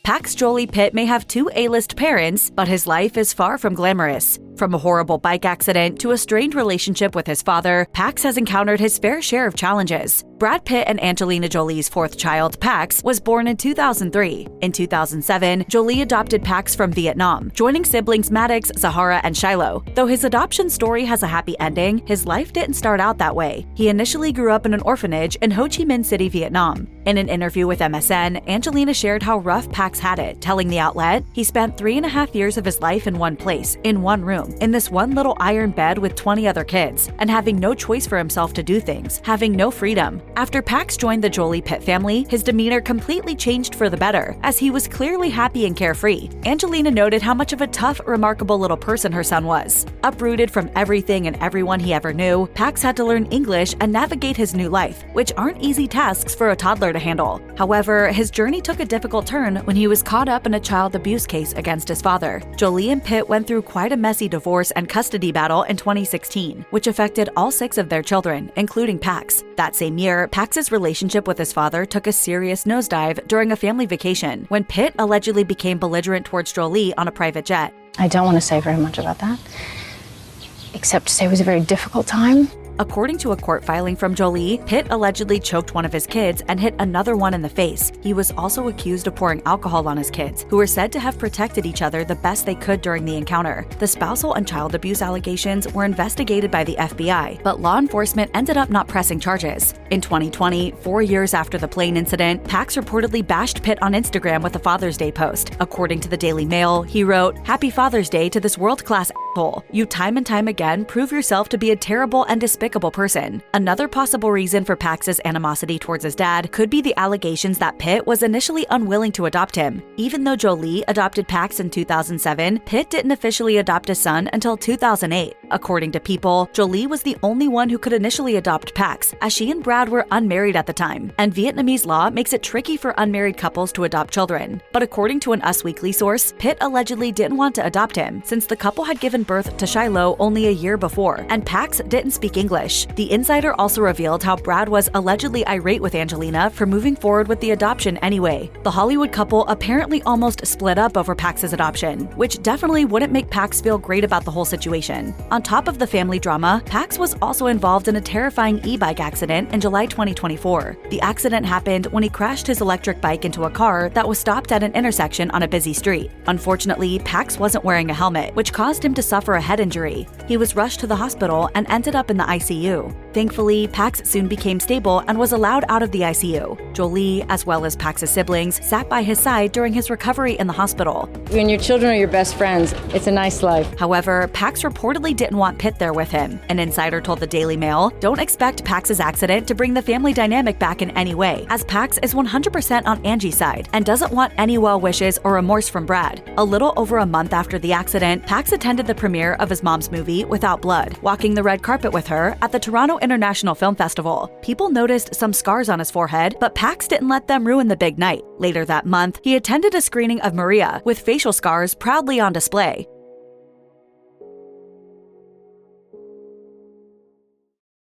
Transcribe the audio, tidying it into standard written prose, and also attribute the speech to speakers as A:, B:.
A: Pax Jolie-Pitt may have two A-list parents, but his life is far from glamorous. From a horrible bike accident to a strained relationship with his father, Pax has encountered his fair share of challenges. Brad Pitt and Angelina Jolie's fourth child, Pax, was born in 2003. In 2007, Jolie adopted Pax from Vietnam, joining siblings Maddox, Zahara, and Shiloh. Though his adoption story has a happy ending, his life didn't start out that way. He initially grew up in an orphanage in Ho Chi Minh City, Vietnam. In an interview with MSN, Angelina shared how rough Pax had it, telling the outlet, "He spent 3.5 years of his life in one place, in one room, in this one little iron bed with 20 other kids, and having no choice for himself to do things, having no freedom." After Pax joined the Jolie-Pitt family, his demeanor completely changed for the better, as he was clearly happy and carefree. Angelina noted how much of a tough, remarkable little person her son was. Uprooted from everything and everyone he ever knew, Pax had to learn English and navigate his new life, which aren't easy tasks for a toddler to handle. However, his journey took a difficult turn when he was caught up in a child abuse case against his father. Jolie and Pitt went through quite a messy divorce and custody battle in 2016, which affected all 6 of their children, including Pax. That same year, Pax's relationship with his father took a serious nosedive during a family vacation, when Pitt allegedly became belligerent towards Jolie on a private jet.
B: I don't want to say very much about that, except to say it was a very difficult time.
A: According to a court filing from Jolie, Pitt allegedly choked one of his kids and hit another one in the face. He was also accused of pouring alcohol on his kids, who were said to have protected each other the best they could during the encounter. The spousal and child abuse allegations were investigated by the FBI, but law enforcement ended up not pressing charges. In 2020, 4 years after the plane incident, Pax reportedly bashed Pitt on Instagram with a Father's Day post. According to the Daily Mail, he wrote, "Happy Father's Day to this world-class asshole. You time and time again prove yourself to be a terrible and despicable person." Another possible reason for Pax's animosity towards his dad could be the allegations that Pitt was initially unwilling to adopt him. Even though Jolie adopted Pax in 2007, Pitt didn't officially adopt his son until 2008. According to People, Jolie was the only one who could initially adopt Pax, as she and Brad were unmarried at the time, and Vietnamese law makes it tricky for unmarried couples to adopt children. But according to an Us Weekly source, Pitt allegedly didn't want to adopt him, since the couple had given birth to Shiloh only a year before, and Pax didn't speak English. The insider also revealed how Brad was allegedly irate with Angelina for moving forward with the adoption anyway. The Hollywood couple apparently almost split up over Pax's adoption, which definitely wouldn't make Pax feel great about the whole situation. On top of the family drama, Pax was also involved in a terrifying e-bike accident in July 2024. The accident happened when he crashed his electric bike into a car that was stopped at an intersection on a busy street. Unfortunately, Pax wasn't wearing a helmet, which caused him to suffer a head injury. He was rushed to the hospital and ended up in the ICU. Thankfully, Pax soon became stable and was allowed out of the ICU. Jolie, as well as Pax's siblings, sat by his side during his recovery in the hospital.
C: When your children are your best friends, it's a nice life.
A: However, Pax reportedly didn't want Pitt there with him. An insider told the Daily Mail, "Don't expect Pax's accident to bring the family dynamic back in any way, as Pax is 100% on Angie's side and doesn't want any well wishes or remorse from Brad." A little over a month after the accident, Pax attended the premiere of his mom's movie, Without Blood, walking the red carpet with her at the Toronto International Film Festival. People noticed some scars on his forehead, but Pax didn't let them ruin the big night. Later that month, he attended a screening of Maria with facial scars proudly on display.